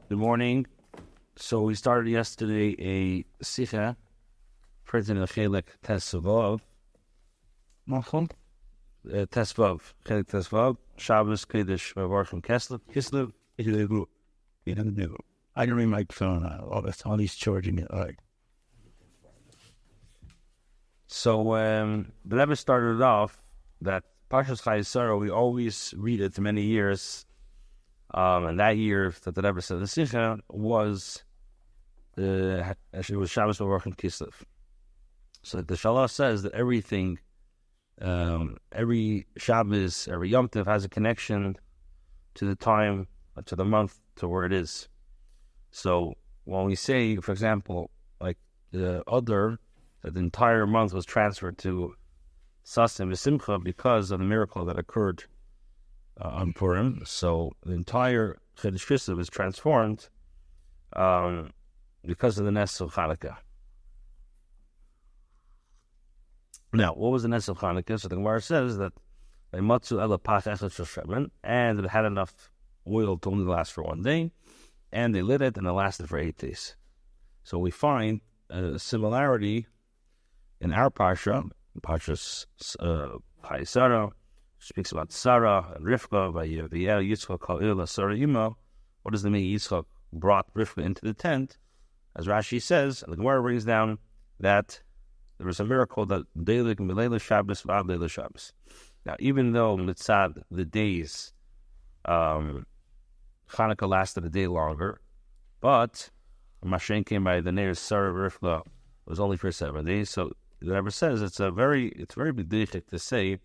Good morning. So we started yesterday a Sichah, printed in Chelek Tesvav. Tesvav, Chelek Tesvav, Shabbos Kodesh Mevarchim Kislev. I can read my phone. All these charging it. All right. So the Rebbe started off that Parshas Chayei we always read it many years. And that year that the Rebbe said the Sichah was Shabbos Mevarchim Kislev. So the Shalah says that everything, every Shabbos, every Yom Tov has a connection to the time, to the month, to where it is. So when we say, for example, like the Adar, that the entire month was transferred to Sasim V'Simcha because of the miracle that occurred on Purim. So the entire Chodesh Kislev is transformed because of the Nes of Chanukah. Now, what was the Nes of Chanukah? So the Gemara says that they matzu ela pach echad shel shemen, and it had enough oil to only last for 1 day, and they lit it, and it lasted for 8 days. So we find a similarity in our Parsha, Parshas Chayei, speaks about Sarah and Rivka, by Yael, Yitzchak, Kolel, Sarah, Ima. What does it mean? Yitzchak brought Rivka into the tent. As Rashi says, and the Gemara brings down that there was a miracle that Deilik Milela Shabbos Vav Leila Shabbos. Now, even though Mitzad, the days, Chanukah lasted a day longer, but Mashen came by the nearest Sarah Rivka was only for 7 days. So the Rebbe says it's very bedichik to say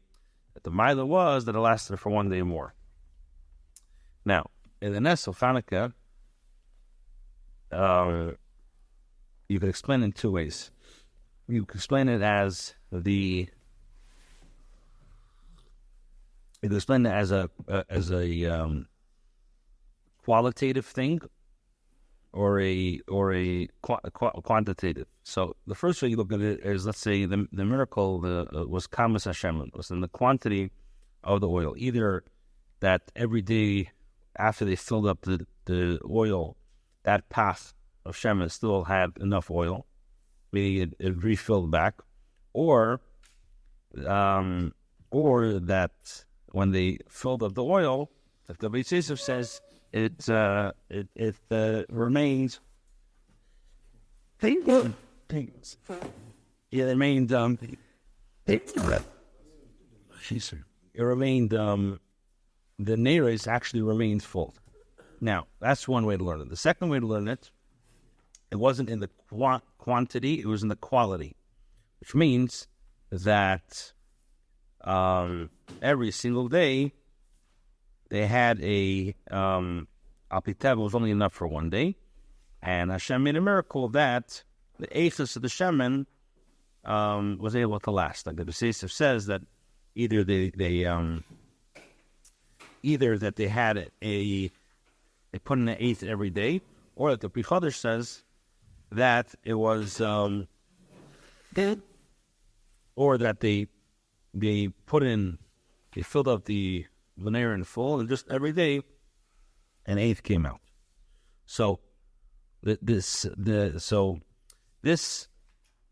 that the Maila was that it lasted for 1 day more. Now, in the Nes of Chanukah, you could explain it in 2 ways. You could explain it as a qualitative thing, or a quantitative. So the first way you look at it is, let's say the miracle was Kamas Hashem, was in the quantity of the oil. Either that every day after they filled up the oil, that path of Shemen still had enough oil, meaning it refilled back, or that when they filled up the oil, like the Likkutei Sichos says, it remained. It remained. It remained. The neres actually remained full. Now that's one way to learn it. The second way to learn it, it wasn't in the quantity; it was in the quality, which means that every single day they had a Alpitev was only enough for 1 day, and Hashem made a miracle that the Eichus of the Shemen was able to last. Like the Likkutei Sichos says that either that they had they put in an eighth every day, or that the Pri Chodesh says that it was or that they filled up the veneer in full, and just every day an eighth came out. So this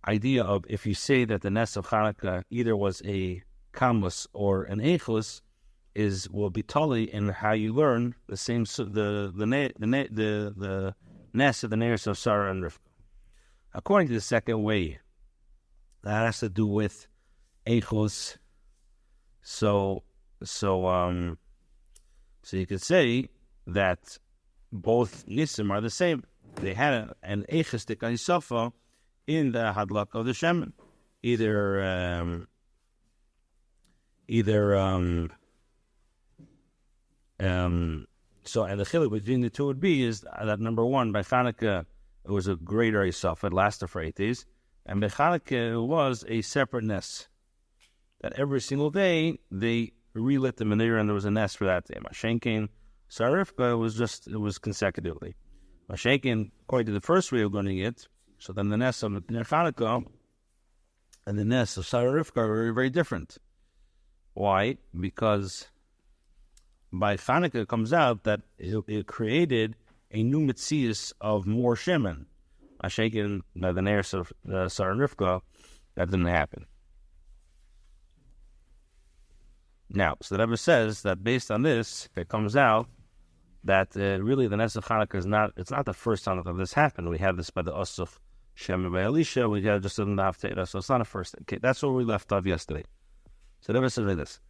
idea of, if you say that the Nes of Chanukah either was a Kamus or an Eichus, will be totally in how you learn the same the Nes of the Neres of Sarah and Rivka. According to the second way, that has to do with Eichus. So you could say that both Nisim are the same. They had an Eichus Tikanisofa in the Hadlak of the Shemen. So, and the chiluk between the two would be is that number one, by Chanukah, it was a greater Esofa, it lasted for 8 days, and by Chanukah, it was a separate Nes. That every single day, they relit the Menorah, and there was a Nes for that day. Mashenkin, Sarifka, it was consecutively. Mashenkin, according to the first way of learning it, so then the Nes of Chanukah and the Nes of Sarifka are very, very different. Why? Because by Chanukah it comes out that it created a new mitzias of more shemen. I shaken by the neighbors of Sarah and Rivka, that didn't happen. Now, so the Rebbe says that based on this, it comes out that really the Nes of Chanukah is not, it's not the first time that this happened. We had this by the Osuf Shem by Elisha, we had just in the Haftarah, so it's not a first. Okay, that's where we left off yesterday. So the Rebbe says like this.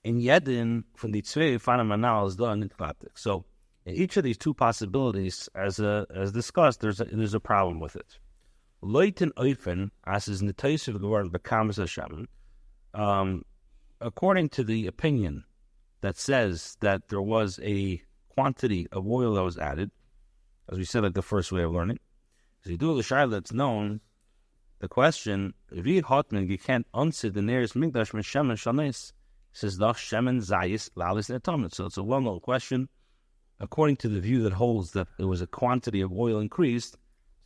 In Yedin, from the Tzvei, Fanamanal is done in Klatik. So in each of these two possibilities, as discussed, there's a problem with it. Leuten Eufen, as is Nitaysiv geworden becomes Hashem, according to the opinion that says that there was a quantity of oil that was added, as we said, like the first way of learning. As you do the Shaila that's known, the question, wie hat man gekent unsid the nearest Migdash mit Shemen Shanis? Says Dach Shemen Zayis Lalis Netamet. So it's a well-known question. According to the view that holds that there was a quantity of oil increased,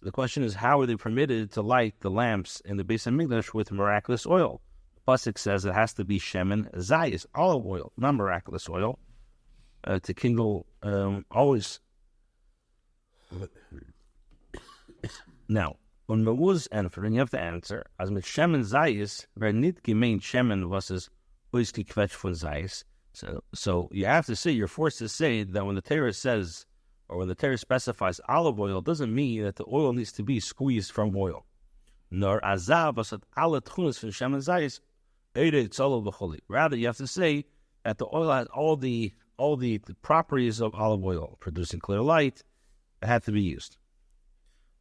the question is, how are they permitted to light the lamps in the Beis HaMikdash with miraculous oil? The Pasuk says it has to be Shemen Zayis, olive oil, not miraculous oil, to kindle always. Now, when Mawuz answering, you have to answer, as mit Shemen Zayis, where nit gemeint Shemen was es oiski kvetch von Zayis. So you have to say, you're forced to say that when the Torah says, or when the Torah specifies olive oil, it doesn't mean that the oil needs to be squeezed from oil. Nor azav asat ala tchunas from Shemen Zayis, eire tzolo b'choli. Rather, you have to say that the oil has all the properties of olive oil, producing clear light, that had to be used.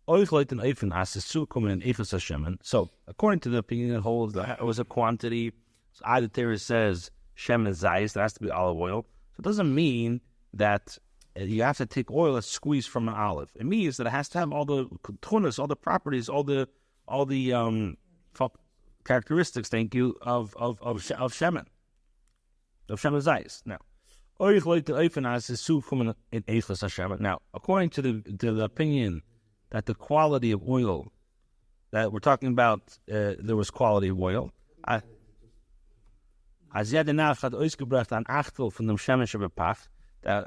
So, according to the opinion that holds that it was a quantity, so either Torah says Shemen Zayis, there has to be olive oil. So it doesn't mean that you have to take oil that's squeezed from an olive. It means that it has to have all the tunas, all the properties, all the characteristics. Thank you of Shemen, Zayis. Now, according to the opinion that the quality of oil that we're talking about, there was quality of oil.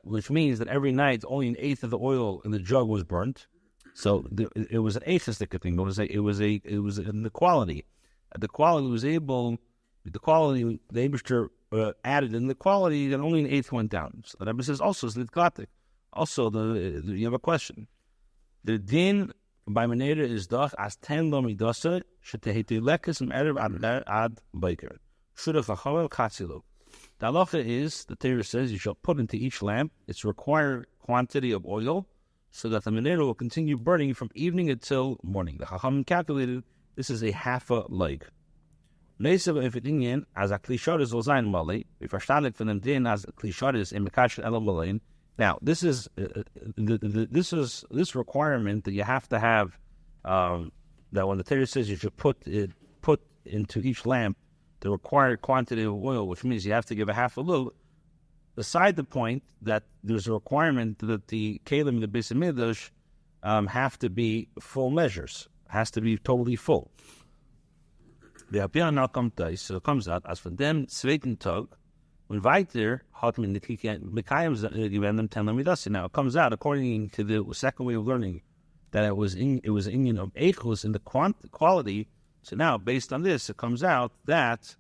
Which means that every night only an eighth of the oil in the jug was burnt. So it was an atheistic thing. It was in the quality. The quality was able. The quality the Eibishter added in the quality that only an eighth went down. So the Rebbe says also is litklatik. Also, you have a question. The din by Menera is doch as 10 lomidasa sheteheti lekas me'erev ad baker. Should have chachamim katzilu. The halacha is, the Torah says, you shall put into each lamp its required quantity of oil, so that the Menera will continue burning from evening until morning. The chachamim calculated this is a half a leg. Nesev if it in as a klisharis will sein mali. We verstanden from them din as klisharis in mekashin elam malayin. Now, this is this requirement that you have to have, that when the Torah says you should put into each lamp the required quantity of oil, which means you have to give a half a little, beside the point that there's a requirement that the kelim in the Beis HaMikdash have to be full measures, has to be totally full. The Apian now comes so it comes out as for them zweiten Tag. When weiter hat man nicht gekayem gewendem 10 lamidasi. Now it comes out according to the second way of learning that it was Indian of eichus in the quality. So now based on this, it comes out that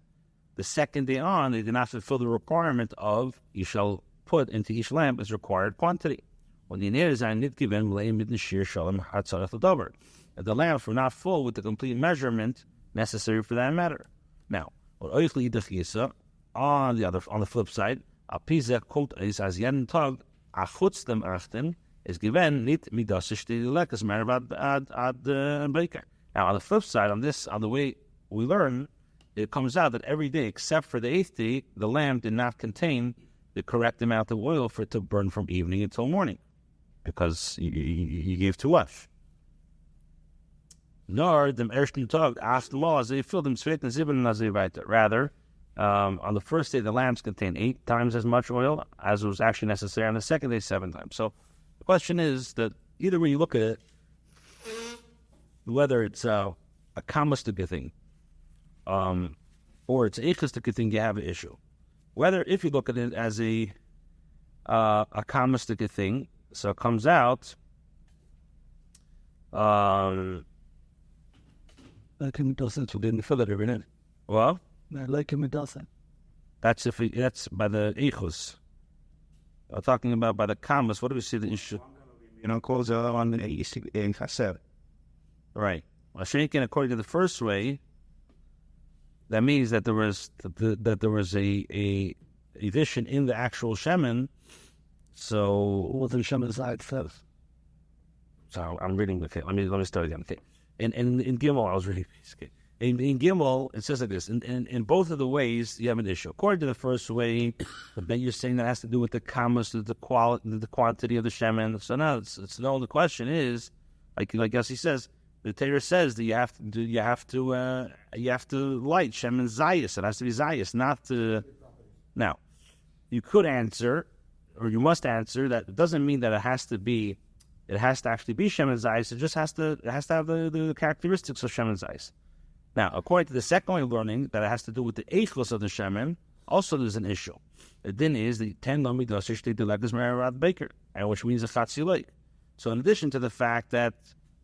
the second day on they did not fulfill the requirement of you shall put into each lamp its required quantity. When the near is nicht given mit den shir shalom hatzarach l'davar. The lamps were not full with the complete measurement necessary for that matter. Now, what oichli idachisa. On the flip side, a pizza kommt is as jeden Tag a chutz dem achten is given nit midasish the lekas meravad ad baker. Now on the flip side, on the way we learn, it comes out that every day except for the eighth day, the lamp did not contain the correct amount of oil for it to burn from evening until morning, because you gave too much. Nor dem ersten Tag achten mal as they filled them zweiten sieben as they weiter. Rather. On the first day, the lamps contain 8 times as much oil as was actually necessary. On the second day, 7 times. So the question is that either way you look at it, whether it's a kamastika thing or it's a echastika thing, you have an issue. Whether if you look at it as a a kamistic thing. So it comes out. Like him doesn't, we didn't fill it every night. Well, Like him, it doesn't. that's by the ichus. I'm talking about by the kamas. What do we see the issue? Calls on the chassid. Right. Well, Shenkin, according to the first way, that means that there was a addition in the actual shemen. So What the Shemin side says. So I'm reading. Okay, let me start again. Okay, in Gimel, I was reading. Okay, in Gimel, it says like this. In both of the ways, you have an issue. According to the first way, then you're saying that has to do with the kamas, the quantity of the shemen. So now it's no. The question is, like he says, the Torah says that you have to light shemen zayis. It has to be zayis, not to. Now, you could answer, or you must answer that it doesn't mean that it has to actually be shemen zayis. It just has to have the characteristics of shemen zayis. Now, according to the second way of learning, that it has to do with the eichlos of the shemen, also there's an issue. The din is the 10 lamidos ishti delegas merad baker, and which means a chatzilay. So, in addition to the fact that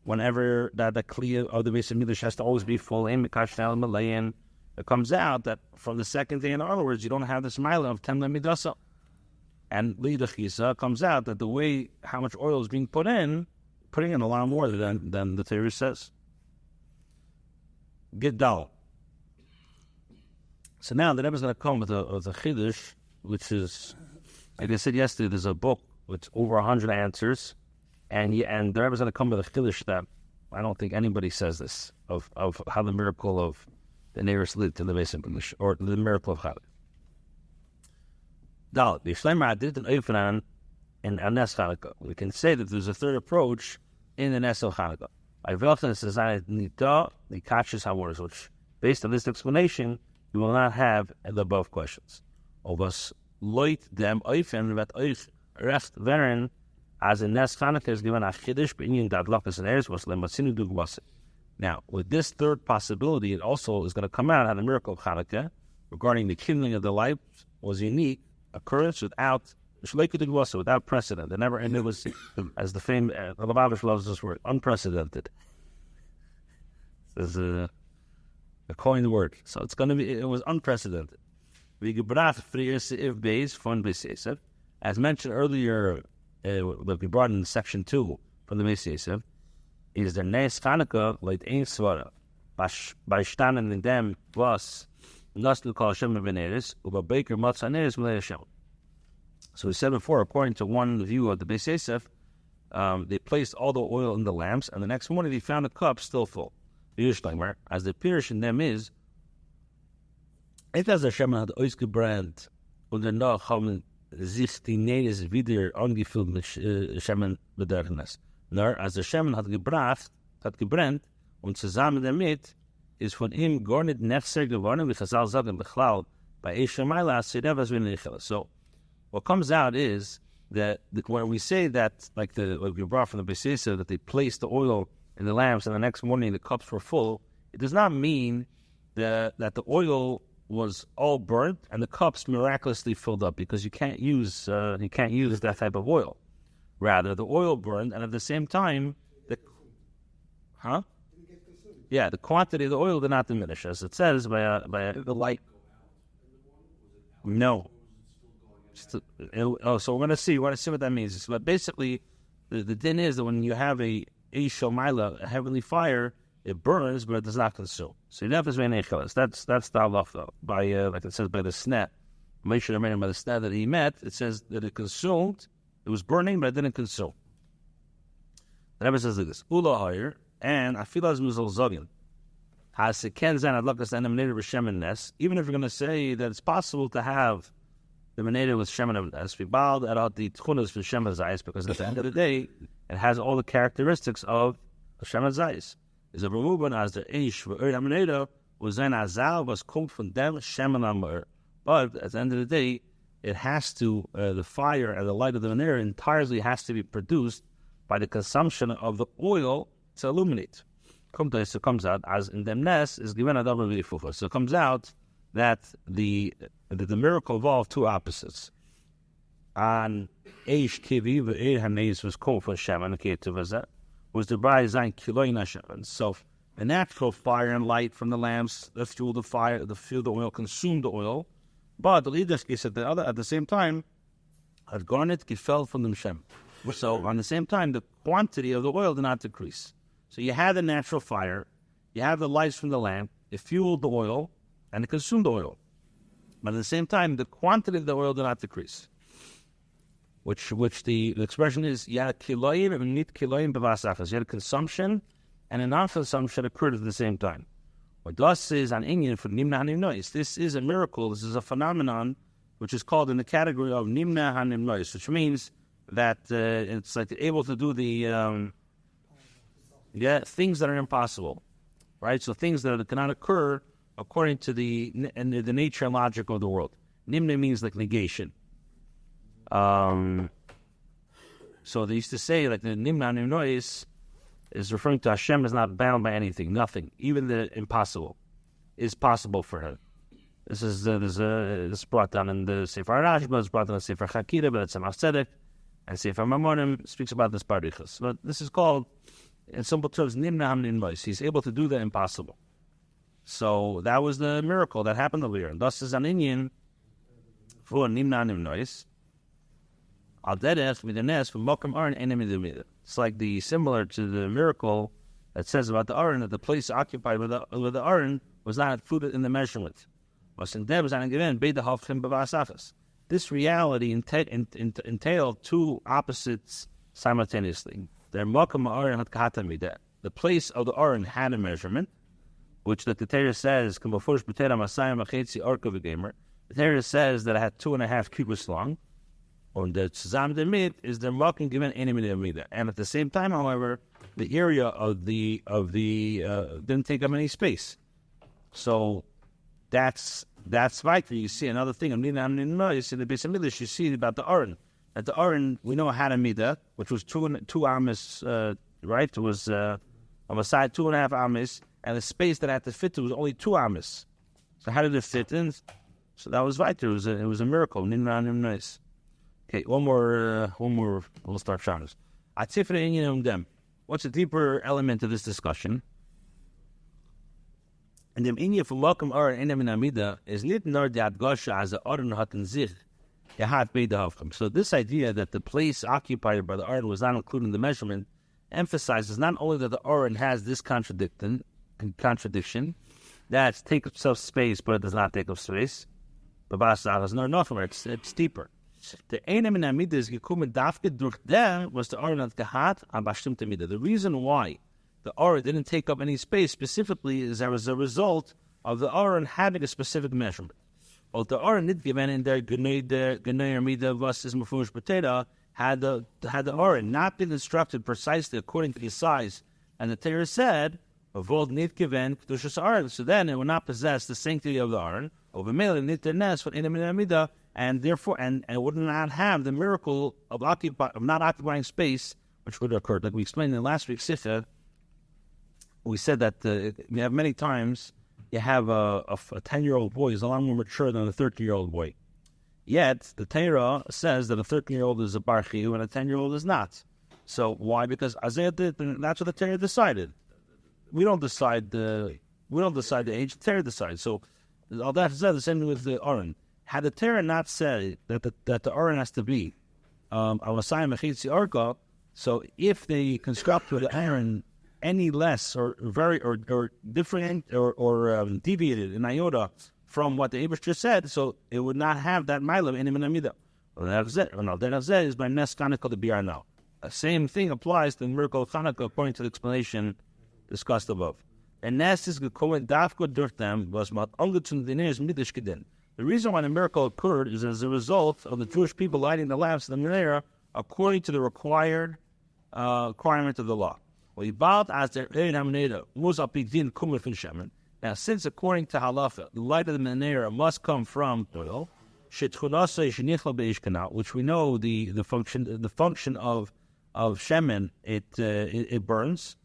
whenever that the kli of the base of midrash has to always be full in mikashnel malayan, it comes out that from the second day and onwards, you don't have this mila of 10 lamidos. And lidachisa comes out that the way how much oil is being putting in a lot more than the Torah says. Gidal. So now the Rebbe is going to come with a chiddush, which is, like I said yesterday, there's a book with over 100 answers, and the Rebbe is going to come with a chiddush that I don't think anybody says this of how the miracle of the nearest lid to the base of English, or the miracle of Chayei. Dal, the Shleimer did an oifran in Nes Chanukah. We can say that there's a third approach in the Nes Chanukah. I welcome this design nita the kachis hamoras, which based on this explanation, you will not have the above questions. Ovas loit dem oifen vet oif recht veren as in Nes Chanukah is given a chiddush b'inyan dadlakas and eres was lematzinu dugvase. Now, with this third possibility, it also is going to come out how the miracle of Chanukah regarding the kindling of the light was unique occurrence without precedent. And it was, as the famous the Lubavitch loves this word, unprecedented. This is a coined word, so it was unprecedented. As mentioned earlier, that we brought in section 2 from the Beis Yosef, is the Nes Chanukah like ein svara by standing in them was. So we said before, according to one view of the Beis Yosef, they placed all the oil in the lamps, and the next morning they found a cup still full. As the Pirish in them is, it as the Shemen had ausgebrannt und danach haben sich die Neres wieder angefüllt mit Shemen Bedürfnis. Nur als der Shemen hat gebrannt und zusammen damit is von ihm gar nicht nefzer geworden, wie Chazal sagen, bechlal, by Esha Maila, Sedevas V'Neichel. So, what comes out is that when we say that, like we brought from the Beis Yosef, that they placed the oil in the lamps and the next morning the cups were full, it does not mean that the oil was all burnt and the cups miraculously filled up, because you can't use that type of oil. Rather, the oil burned, and at the same time, the quantity of the oil did not diminish, as it says by the light. No. So we're going to see what that means. But basically, the din is that when you have a Shomaila, a heavenly fire, it burns, but it does not consume. So you never that's the halacha by like it says by the sneh. Moshe Rabbeinu by the sneh that he met, it says that it consumed. It was burning, but it didn't consume. The Rebbe says like this: Ula higher. And afilas muzal zogin has a kenzan adlakas and emanated with shemen nes. Even if you're going to say that it's possible to have the emanated with shemen nes, we bald at the tchunas for shemen zayis, because at the end of the day, it has all the characteristics of shemen zayis. Is a removal as the ish for emanated was an azal was come from them shemen amur. But at the end of the day, it has to the fire and the light of the emanated entirely has to be produced by the consumption of the oil to illuminate. So it comes out as in them nes is given a double v'yifufa. So it comes out that the miracle involved two opposites. an Eish Kivi ve'er haneis was called for Shemen Ketuvazet was the by Zain Kiloin Shemen. So the natural fire and light from the lamps that fuel the fire, the fuel the oil, consume the oil. But the leaders said at the same time had garnet gefell from the Shem. So on the same time, the quantity of the oil did not decrease. So you had the natural fire, you have the lights from the lamp, it fueled the oil, and it consumed the oil. But at the same time, the quantity of the oil did not decrease. Which the expression is, you had kiloim and nit kiloim b'vasachas. You had consumption and a non-consumption occurred at the same time. What thus is an Indian for nimna hanimnois. This is a miracle, this is a phenomenon which is called in the category of nimna hanimnois, which means that it's like able to do the things that are impossible, right? So things that cannot occur according to the nature and logic of the world. Nimna means like negation. So they used to say like the nimna nimnois is referring to Hashem is not bound by anything, nothing, even the impossible is possible for Him. This is brought down in the Sefer Rashba, it's brought down in the Sefer Chakira, but it's a Tzedek, and Sefer Mamonim speaks about this parichas. But this is called, in simple terms, nimna hamnimnois. He's able to do the impossible. So that was the miracle that happened over here. And thus is an Indian for nimna hamnimnois. Al derech midanes from mokum aron enem midumida. It's like similar to the miracle that says about the aron, that the place occupied with the aron was not included in the measurement. This reality entailed two opposites simultaneously. The place of the aron had a measurement, which the Torah says, the Torah says that it had 2.5 cubits long. And the Tzazam Demit is the Mokim given enemy Amida. And at the same time, however, the area of the didn't take up any space. So that's vital. You see another thing. You see in the Beis Hamikdash, you see about the Aron. That the Aron, we know had a midah, which was two amas, right? It was on the side 2.5 amas, and the space that had to fit to was only 2 amas. So how did it fit in? So that was vital. It was a miracle. Nice. Okay, one more. We'll start Shabbos. What's the deeper element of this discussion? And the inyan from welcome Aron enem in Amida is nit nor the adgasha as the Aron hatten sich yahat beidavchem. So this idea that the place occupied by the Aron was not included in the measurement emphasizes not only that the Aron has this contradiction that takes up self space, but it does not take up space. But it's deeper. The enem in Amida is gekommen dafke durch der was the Aron hat gehat an bestimmte Amida. The reason why the Aron didn't take up any space specifically is as a result of the Aron having a specific measurement. Well, the Aron nit given in their Gnei Amida versus Mefurish Potato had the Aron not been constructed precisely according to the size, and the Torah said, "Avold nit given kedushas Aron." So then it would not possess the sanctity of the Aron. Over mele nit der nes for enem in Amida. And therefore, and would not have the miracle of not occupying space, which would have occurred. Like we explained in last week's Sichah, we said that we have many times you have a 10-year-old boy is a lot more mature than a 13-year-old boy. Yet the Torah says that a 13-year-old is a bar chiyuv and a 10-year-old is not. So why? Because Isaiah did. That's what the Torah decided. We don't decide the age. The Torah decides. So all that said, the same with the Aron. Had the Torah not said that the Aron has to be a Messiah Mechitzi Arka, so if they construct with the Aron any less or different or deviated in iota from what the Eibush just said, so it would not have that Mailam in Amida. That is by Nes Chanukah the Biar now. The same thing applies to the miracle of Chanukah according to the explanation discussed above. And Nes is gekommen dafko durch them was mat angezündet in is midish gedin. The reason why the miracle occurred is as a result of the Jewish people lighting the lamps in the menorah according to the requirement of the law. Now, since according to halacha, the light of the menorah must come from oil, which we know the function of shemen, it burns.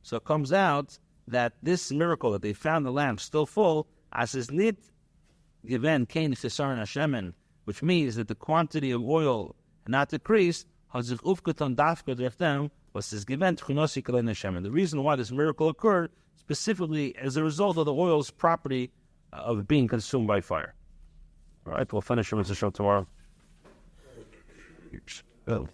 So it comes out that this miracle that they found the lamp still full, as is nit given kain chisaron hashemen, which means that the quantity of oil had not decreased, has sich aufgetan dafka durch them, was this given tchunosi kalein hashemen. The reason why this miracle occurred specifically as a result of the oil's property of being consumed by fire. All right, we'll finish the show tomorrow. Well,